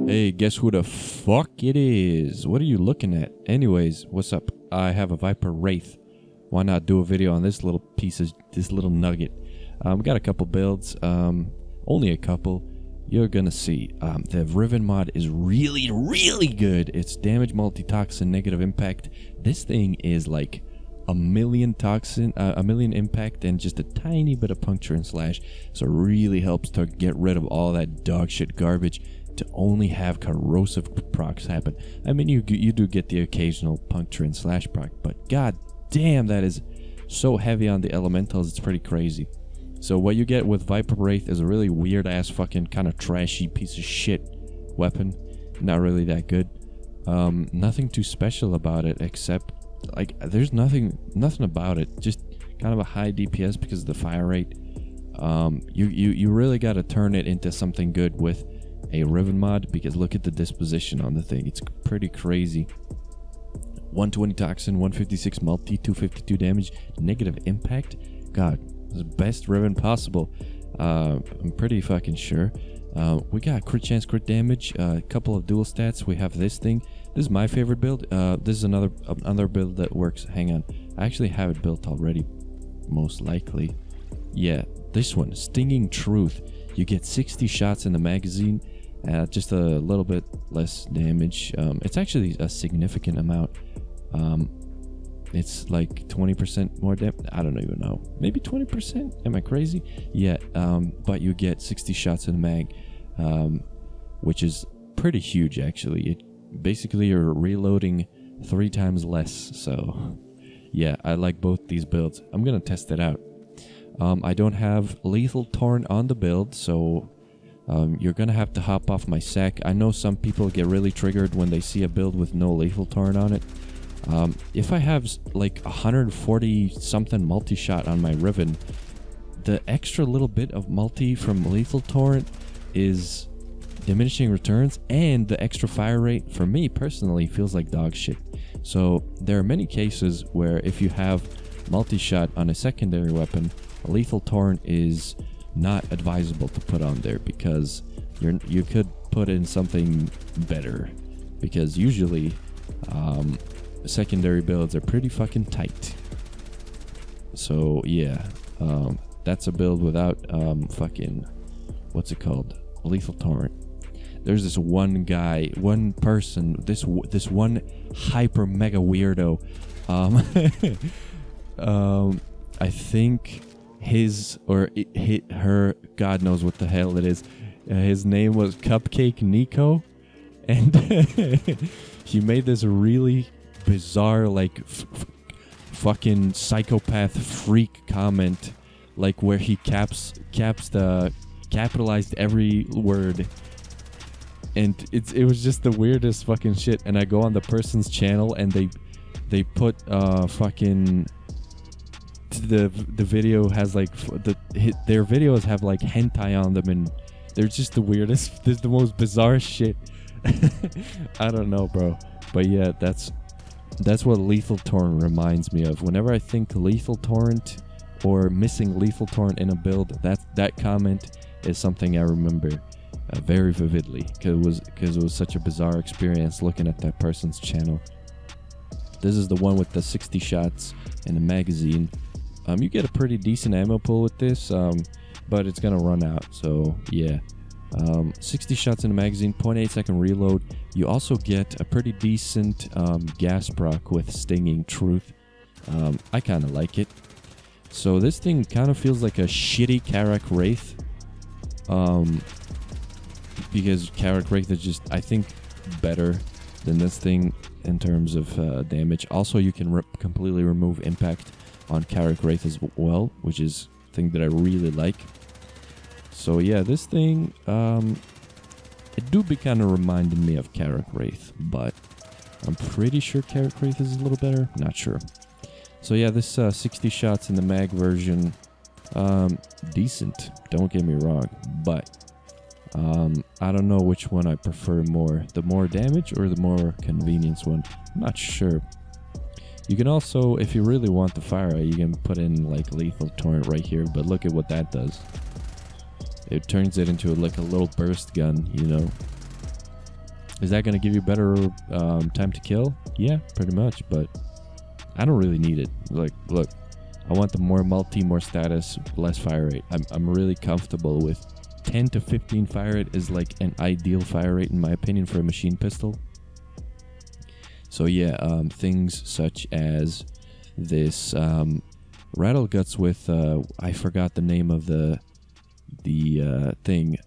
Hey, guess who the fuck it is? What are you looking at? Anyways, what's up? I have a VIPER Wraith. Why not do a video on this little piece of, this little nugget? We got a couple builds, only a couple. You're gonna see. The Riven mod is really good. It's damage, multi-toxin, negative impact. This thing is like a million toxin, a million impact, and just a tiny bit of puncture and slash. So it really helps to get rid of all that dog shit garbage to only have corrosive procs happen. I mean, you do get the occasional puncture and slash proc, but god damn, that is so heavy on the elementals. It's pretty crazy. So what you get with VIPER Wraith is a really weird ass fucking kind of trashy piece of shit weapon. Not really that good. Nothing too special about it except like there's nothing about it. Just kind of a high DPS because of the fire rate. You really got to turn it into something good with a Riven mod, because look at the disposition on the thing. It's pretty crazy. 120 toxin, 156 multi, 252 damage, negative impact. God, the best Riven possible. I'm pretty fucking sure. We got crit chance, crit damage, a couple of dual stats. We have this thing. This is my favorite build. This is another build that works. Hang on, I actually have it built already, most likely. Yeah, this one, Stinging Truth. You get 60 shots in the magazine, just a little bit less damage. It's actually a significant amount. It's like 20% more damage. I don't even know. Maybe 20%? Am I crazy? Yeah, but you get 60 shots in the mag, which is pretty huge, actually. Basically, you're reloading 3 times less. So, yeah, I like both these builds. I'm going to test it out. I don't have Lethal Torrent on the build, so you're going to have to hop off my sack. I know some people get really triggered when they see a build with no Lethal Torrent on it. If I have like 140 something multi-shot on my Riven, the extra little bit of multi from Lethal Torrent is diminishing returns, and the extra fire rate for me personally feels like dog shit. So there are many cases where if you have multi-shot on a secondary weapon, a Lethal Torrent is not advisable to put on there, because you could put in something better, because usually secondary builds are pretty fucking tight. So yeah, that's a build without fucking, what's it called, Lethal Torrent. There's this one guy, one person, this one hyper mega weirdo. I think his or her, God knows what the hell it is. His name was Cupcake Nico, and he made this really bizarre, like fucking psychopath freak comment, like where he capitalized every word, and it was just the weirdest fucking shit. And I go on the person's channel and they put fucking the video has like their videos have like hentai on them, and they're just the weirdest. There's the most bizarre shit. I don't know, bro, but yeah, that's what Lethal Torrent reminds me of. Whenever I think Lethal Torrent or missing Lethal Torrent in a build, that comment is something I remember very vividly, because it was such a bizarre experience looking at that person's channel. This is the one with the 60 shots in the magazine. You get a pretty decent ammo pool with this, but it's gonna run out. So yeah, 60 shots in the magazine, 0.8 second reload. You also get a pretty decent gas proc with Stinging Truth. I kind of like it. So this thing kind of feels like a shitty Karak Wraith, because Karak Wraith is just, I think, better than this thing in terms of damage. Also, you can completely remove impact on Karak Wraith as well, which is a thing that I really like. So yeah, this thing, it do be kind of reminding me of Karak Wraith, but I'm pretty sure Karak Wraith is a little better. Not sure. So yeah, this 60 shots in the mag version, decent, don't get me wrong, but I don't know which one I prefer more, the more damage or the more convenience one. I'm not sure. You can also, if you really want the fire rate, you can put in like Lethal Torrent right here, but look at what that does. It turns it into like a little burst gun, you know. Is that going to give you better time to kill? Yeah, pretty much, but I don't really need it. Like, look, I want the more multi, more status, less fire rate. I'm really comfortable with 10 to 15 fire rate is like an ideal fire rate in my opinion for a machine pistol. So yeah, things such as this rattle guts with I forgot the name of the thing,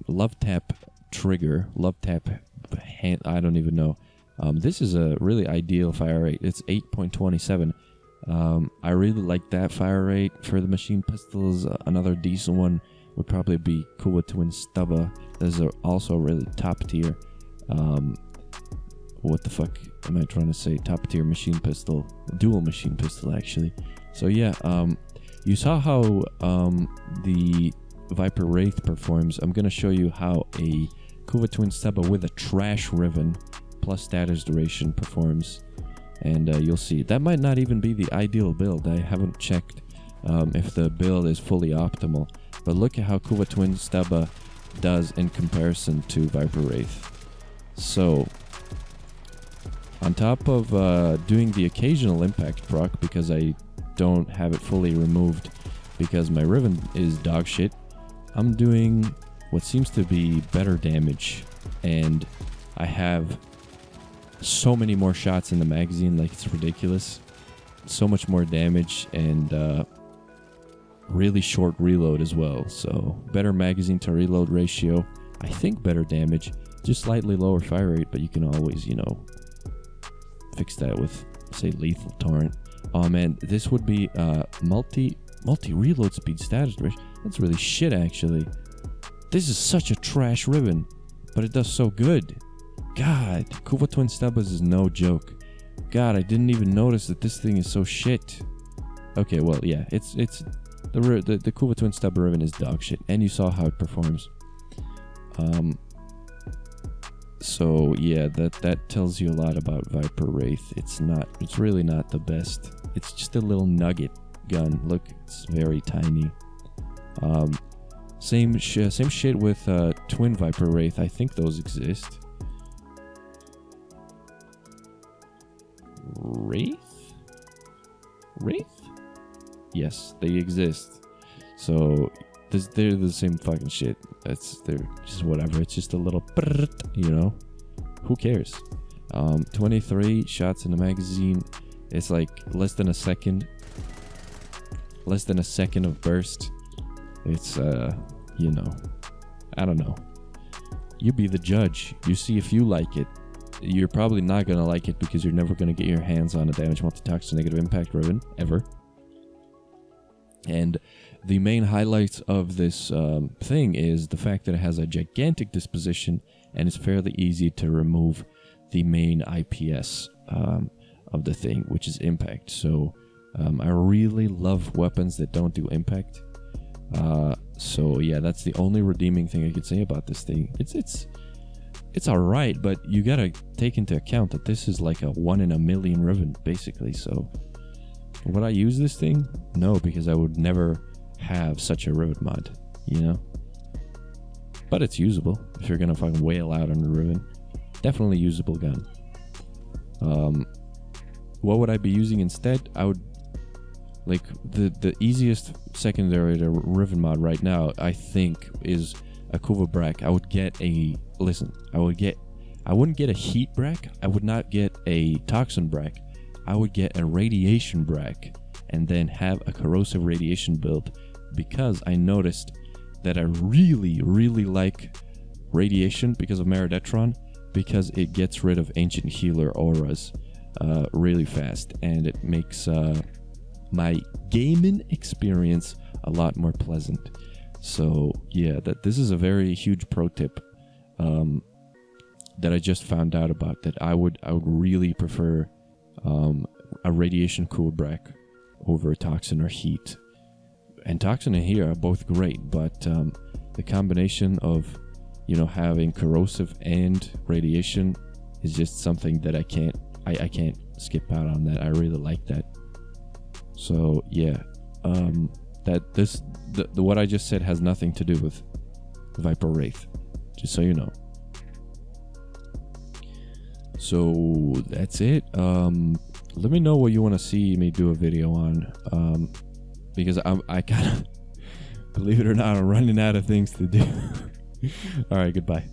love tap trigger, love tap hand, I don't even know. This is a really ideal fire rate. It's 8.27. I really like that fire rate for the machine pistols. Another decent one would probably be Kuva Twin Stubba. Those are also really top tier. What the fuck am I trying to say? Top tier machine pistol, dual machine pistol actually. So yeah, you saw how the VIPER Wraith performs. I'm gonna show you how a Kuva Twin Stubba with a trash Riven plus status duration performs, and you'll see. That might not even be the ideal build. I haven't checked if the build is fully optimal, but look at how Kuva Twin Stubba does in comparison to VIPER Wraith. So on top of doing the occasional impact proc, because I don't have it fully removed because my Riven is dog shit, I'm doing what seems to be better damage, and I have so many more shots in the magazine, like it's ridiculous. So much more damage, and really short reload as well. So better magazine to reload ratio, I think better damage, just slightly lower fire rate, but you can always, you know, fix that with, say, lethal torrent. Oh man, this would be multi reload speed status duration. That's really shit actually. This is such a trash Riven, but it does so good. God, Kuva Twin Stubbas is no joke. God, I didn't even notice that this thing is so shit. Okay, well, yeah, it's the Kuva Twin Stubba Riven is dog shit, and you saw how it performs. So yeah, that tells you a lot about VIPER Wraith. It's really not the best. It's just a little nugget gun. Look, it's very tiny. Same shit with Twin VIPER Wraith. I think those exist. Wraith? Yes, they exist. So they're the same fucking shit. They're just whatever. It's just a little, you know. Who cares? 23 shots in the magazine. It's like less than a second of burst. It's you know, I don't know. You be the judge. You see if you like it. You're probably not gonna like it because you're never gonna get your hands on a damage multi-tox negative impact Riven ever. And the main highlights of this thing is the fact that it has a gigantic disposition and it's fairly easy to remove the main IPS of the thing, which is impact. So I really love weapons that don't do impact. So yeah, that's the only redeeming thing I could say about this thing. It's alright, but you gotta take into account that this is like a 1 in a million Riven, basically. So would I use this thing? No, because I would never have such a Riven mod, you know? But it's usable if you're gonna fucking wail out on the Riven. Definitely usable gun. What would I be using instead? I would, like, the easiest secondary to Riven mod right now, I think, is a Kuva Brack. I would get a, listen, I wouldn't get a heat brack. I would not get a toxin brack. I would get a radiation brack and then have a corrosive radiation build, because I noticed that I really, really like radiation because of Meridetron, because it gets rid of ancient healer auras really fast, and it makes my gaming experience a lot more pleasant. So yeah, this is a very huge pro tip that I just found out about, that I would really prefer a radiation cool brack over toxin or heat. And toxin and heat are both great, but the combination of, you know, having corrosive and radiation is just something that I can't skip out on. That I really like that. So yeah, what I just said has nothing to do with VIPER Wraith, just so you know. So that's it. Let me know what you want to see me do a video on, because I kind of, believe it or not, I'm running out of things to do. All right, goodbye.